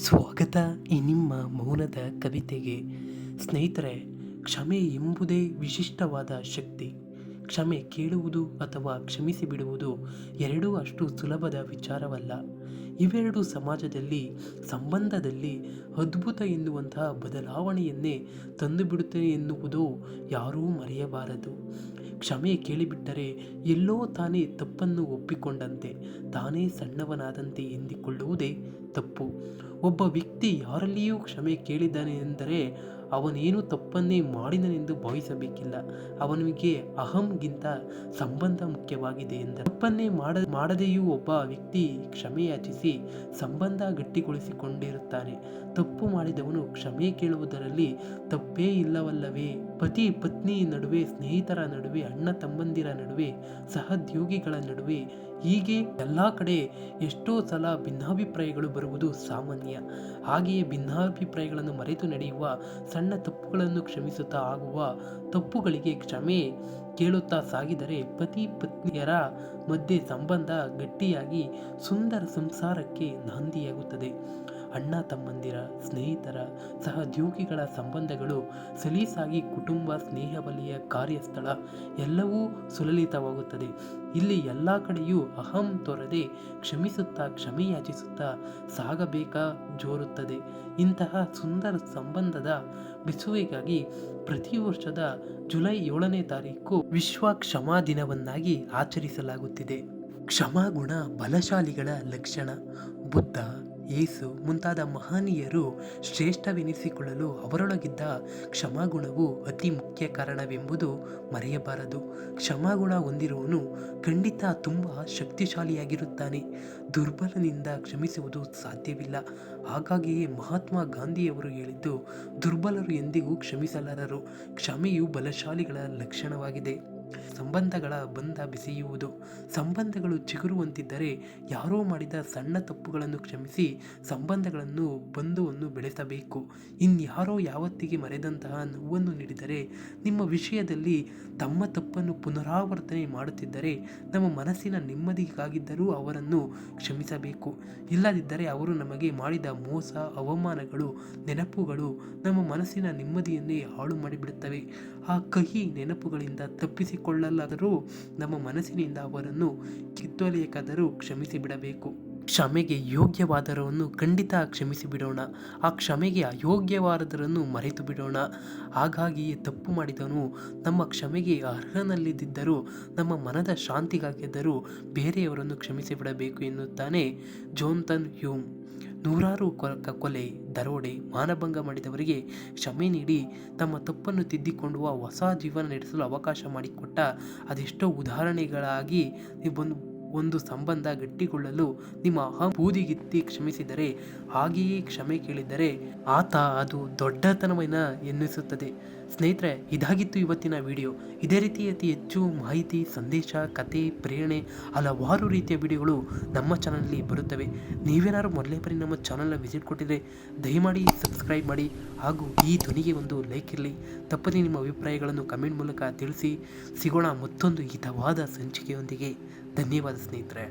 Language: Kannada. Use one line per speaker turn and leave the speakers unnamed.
ಸ್ವಾಗತ ಈ ನಿಮ್ಮ ಮೌನದ ಕವಿತೆಗೆ. ಸ್ನೇಹಿತರೆ, ಕ್ಷಮೆ ಎಂಬುದೇ ವಿಶಿಷ್ಟವಾದ ಶಕ್ತಿ. ಕ್ಷಮೆ ಕೇಳುವುದು ಅಥವಾ ಕ್ಷಮಿಸಿ ಬಿಡುವುದು ಎರಡೂ ಅಷ್ಟು ಸುಲಭದ ವಿಚಾರವಲ್ಲ. ಇವೆರಡು ಸಮಾಜದಲ್ಲಿ, ಸಂಬಂಧದಲ್ಲಿ ಅದ್ಭುತ ಎನ್ನುವಂತಹ ಬದಲಾವಣೆಯನ್ನೇ ತಂದುಬಿಡುತ್ತದೆ ಎನ್ನುವುದು ಯಾರೂ ಮರೆಯಬಾರದು. ಕ್ಷಮೆ ಕೇಳಿಬಿಟ್ಟರೆ ಎಲ್ಲೋ ತಾನೇ ತಪ್ಪನ್ನು ಒಪ್ಪಿಕೊಂಡಂತೆ, ತಾನೇ ಸಣ್ಣವನಾದಂತೆ ಎಂದಿಕೊಳ್ಳುವುದೇ ತಪ್ಪು. ಒಬ್ಬ ವ್ಯಕ್ತಿ ಯಾರಲ್ಲಿಯೂ ಕ್ಷಮೆ ಕೇಳಿದ್ದಾನೆ ಎಂದರೆ ಅವನೇನು ತಪ್ಪನ್ನೇ ಮಾಡಿದನೆಂದು ಭಾವಿಸಬೇಕಿಲ್ಲ. ಅವನಿಗೆ ಅಹಂಗಿಂತ ಸಂಬಂಧ ಮುಖ್ಯವಾಗಿದೆ ಎಂದರೆ ತಪ್ಪನ್ನೇ ಮಾಡದೆಯೂ ಒಬ್ಬ ವ್ಯಕ್ತಿ ಕ್ಷಮೆಯಾಚಿಸಿ ಸಂಬಂಧ ಗಟ್ಟಿಗೊಳಿಸಿಕೊಂಡಿರುತ್ತಾನೆ. ತಪ್ಪು ಮಾಡಿದವನು ಕ್ಷಮೆ ಕೇಳುವುದರಲ್ಲಿ ತಪ್ಪೇ ಇಲ್ಲವಲ್ಲವೇ? ಪತಿ ಪತ್ನಿ ನಡುವೆ, ಸ್ನೇಹಿತರ ನಡುವೆ, ಅಣ್ಣ ತಮ್ಮಂದಿರ ನಡುವೆ, ಸಹೋದ್ಯೋಗಿಗಳ ನಡುವೆ, ಹೀಗೆ ಎಲ್ಲ ಕಡೆ ಎಷ್ಟೋ ಸಲ ಭಿನ್ನಾಭಿಪ್ರಾಯಗಳು ಬರುವುದು ಸಾಮಾನ್ಯ. ಹಾಗೆಯೇ ಭಿನ್ನಾಭಿಪ್ರಾಯಗಳನ್ನು ಮರೆತು ನಡೆಯುವ ಸಣ್ಣ ತಪ್ಪುಗಳನ್ನು ಕ್ಷಮಿಸುತ್ತಾ ಆಗುವ ತಪ್ಪುಗಳಿಗೆ ಕ್ಷಮೆ ಕೇಳುತ್ತಾ ಸಾಗಿದರೆ ಪತಿ ಪತ್ನಿಯರ ಮಧ್ಯೆ ಸಂಬಂಧ ಗಟ್ಟಿಯಾಗಿ ಸುಂದರ ಸಂಸಾರಕ್ಕೆ ನಾಂದಿಯಾಗುತ್ತದೆ. ಅಣ್ಣ ತಮ್ಮಂದಿರ, ಸ್ನೇಹಿತರ, ಸಹೋದ್ಯೋಗಿಗಳ ಸಂಬಂಧಗಳು ಸಲೀಸಾಗಿ ಕುಟುಂಬ, ಸ್ನೇಹ ವಲಯ, ಕಾರ್ಯಸ್ಥಳ ಎಲ್ಲವೂ ಸುಲಲಿತವಾಗುತ್ತದೆ. ಇಲ್ಲಿ ಎಲ್ಲ ಕಡೆಯೂ ಅಹಂ ತೋರದೆ ಕ್ಷಮಿಸುತ್ತಾ, ಕ್ಷಮೆಯಾಚಿಸುತ್ತಾ ಸಾಗಬೇಕಾ ಜೋರುತ್ತದೆ. ಇಂತಹ ಸುಂದರ ಸಂಬಂಧದ ಬೆಸುವಿಗಾಗಿ ಪ್ರತಿ ವರ್ಷದ ಜುಲೈ 7ನೇ ತಾರೀಕು ವಿಶ್ವ ಕ್ಷಮಾ ದಿನವನ್ನಾಗಿ ಆಚರಿಸಲಾಗುತ್ತಿದೆ. ಕ್ಷಮಾಗುಣ ಬಲಶಾಲಿಗಳ ಲಕ್ಷಣ. ಬುದ್ಧ, ಯೇಸು ಮುಂತಾದ ಮಹನೀಯರು ಶ್ರೇಷ್ಠವೆನಿಸಿಕೊಳ್ಳಲು ಅವರೊಳಗಿದ್ದ ಕ್ಷಮಾಗುಣವು ಅತಿ ಮುಖ್ಯ ಕಾರಣವೆಂಬುದು ಮರೆಯಬಾರದು. ಕ್ಷಮಾಗುಣ ಹೊಂದಿರುವವನು ಖಂಡಿತ ತುಂಬ ಶಕ್ತಿಶಾಲಿಯಾಗಿರುತ್ತಾನೆ. ದುರ್ಬಲನಿಂದ ಕ್ಷಮಿಸುವುದು ಸಾಧ್ಯವಿಲ್ಲ. ಹಾಗಾಗಿಯೇ ಮಹಾತ್ಮ ಗಾಂಧಿಯವರು ಹೇಳಿದ್ದು, ದುರ್ಬಲರು ಎಂದಿಗೂ ಕ್ಷಮಿಸಲಾರರು. ಕ್ಷಮೆಯು ಬಲಶಾಲಿಗಳ ಲಕ್ಷಣವಾಗಿದೆ. ಸಂಬಂಧಗಳ ಬಂಧ ಬೆಸೆಯುವುದು. ಸಂಬಂಧಗಳು ಚಿಗುರುವಂತಿದ್ದರೆ ಯಾರೋ ಮಾಡಿದ ಸಣ್ಣ ತಪ್ಪುಗಳನ್ನು ಕ್ಷಮಿಸಿ ಸಂಬಂಧಗಳನ್ನು, ಬಂಧುವನ್ನು ಬೆಳೆಸಬೇಕು. ಇನ್ಯಾರೋ ಯಾವತ್ತಿಗೆ ಮರೆದಂತಹ ನೋವನ್ನು ನೀಡಿದರೆ, ನಿಮ್ಮ ವಿಷಯದಲ್ಲಿ ತಮ್ಮ ತಪ್ಪನ್ನು ಪುನರಾವರ್ತನೆ ಮಾಡುತ್ತಿದ್ದರೆ ನಮ್ಮ ಮನಸ್ಸಿನ ನೆಮ್ಮದಿಗಾಗಿದ್ದರೂ ಅವರನ್ನು ಕ್ಷಮಿಸಬೇಕು. ಇಲ್ಲದಿದ್ದರೆ ಅವರು ನಮಗೆ ಮಾಡಿದ ಮೋಸ, ಅವಮಾನಗಳು, ನೆನಪುಗಳು ನಮ್ಮ ಮನಸ್ಸಿನ ನೆಮ್ಮದಿಯನ್ನೇ ಹಾಳು ಮಾಡಿಬಿಡುತ್ತವೆ. ಆ ಕಹಿ ನೆನಪುಗಳಿಂದ ತಪ್ಪಿಸಿಕೊಳ್ಳಲಾದರೂ ನಮ್ಮ ಮನಸ್ಸಿನಿಂದ ಅವರನ್ನು ಕಿತ್ತೊಲೆಯಕಾದರೂ ಕ್ಷಮಿಸಿ ಬಿಡಬೇಕು. ಕ್ಷಮೆಗೆ ಯೋಗ್ಯವಾದವರನ್ನು ಖಂಡಿತ ಕ್ಷಮಿಸಿ ಬಿಡೋಣ. ಆ ಕ್ಷಮೆಗೆ ಅಯೋಗ್ಯವಾದವರನ್ನು ಮರೆತು ಬಿಡೋಣ. ಹಾಗಾಗಿಯೇ ತಪ್ಪು ಮಾಡಿದವನು ನಮ್ಮ ಕ್ಷಮೆಗೆ ಅರ್ಹನಲ್ಲದಿದ್ದರೂ ನಮ್ಮ ಮನದ ಶಾಂತಿಗಾಗಿದ್ದರೂ ಬೇರೆಯವರನ್ನು ಕ್ಷಮಿಸಿ ಬಿಡಬೇಕು ಎನ್ನುತ್ತಾನೆ ಜೋನಾಥನ್ ಹ್ಯೂಮ್. ನೂರಾರು ಕೊಲೆ, ದರೋಡೆ, ಮಾನಭಂಗ ಮಾಡಿದವರಿಗೆ ಕ್ಷಮೆ ನೀಡಿ ತಮ್ಮ ತಪ್ಪನ್ನು ತಿದ್ದಿಕೊಂಡು ಹೊಸ ಜೀವನ ನಡೆಸಲು ಅವಕಾಶ ಮಾಡಿಕೊಟ್ಟ ಅದೆಷ್ಟೋ ಉದಾಹರಣೆಗಳಾಗಿ ಒಂದು ಸಂಬಂಧ ಗಟ್ಟಿಗೊಳ್ಳಲು ನಿಮ್ಮ ಅಹಂ ಬೂದಿಗಿತ್ತಿ ಕ್ಷಮಿಸಿದರೆ, ಹಾಗೆಯೇ ಕ್ಷಮೆ ಕೇಳಿದರೆ ಆತ ಅದು ದೊಡ್ಡತನವೇನ ಎನ್ನಿಸುತ್ತದೆ. ಸ್ನೇಹಿತರೆ, ಇದಾಗಿತ್ತು ಇವತ್ತಿನ ವಿಡಿಯೋ. ಇದೇ ರೀತಿ ಅತಿ ಹೆಚ್ಚು ಮಾಹಿತಿ, ಸಂದೇಶ, ಕತೆ, ಪ್ರೇರಣೆ ಹಲವಾರು ರೀತಿಯ ವಿಡಿಯೋಗಳು ನಮ್ಮ ಚಾನಲಲ್ಲಿ ಬರುತ್ತವೆ. ನೀವೇನಾದ್ರು ಮೊದಲೇ ಬಾರಿ ನಮ್ಮ ಚಾನಲ್ನ ವಿಸಿಟ್ ಕೊಟ್ಟಿದ್ರೆ ದಯಮಾಡಿ ಸಬ್ಸ್ಕ್ರೈಬ್ ಮಾಡಿ ಹಾಗೂ ಈ ಧ್ವನಿಗೆ ಒಂದು ಲೈಕ್ ಇರಲಿ. ತಪ್ಪದೇ ನಿಮ್ಮ ಅಭಿಪ್ರಾಯಗಳನ್ನು ಕಮೆಂಟ್ ಮೂಲಕ ತಿಳಿಸಿ. ಸಿಗೋಣ ಮತ್ತೊಂದು ಹಿತವಾದ ಸಂಚಿಕೆಯೊಂದಿಗೆ. ಧನ್ಯವಾದ ಸ್ನೇಹಿತರೆ.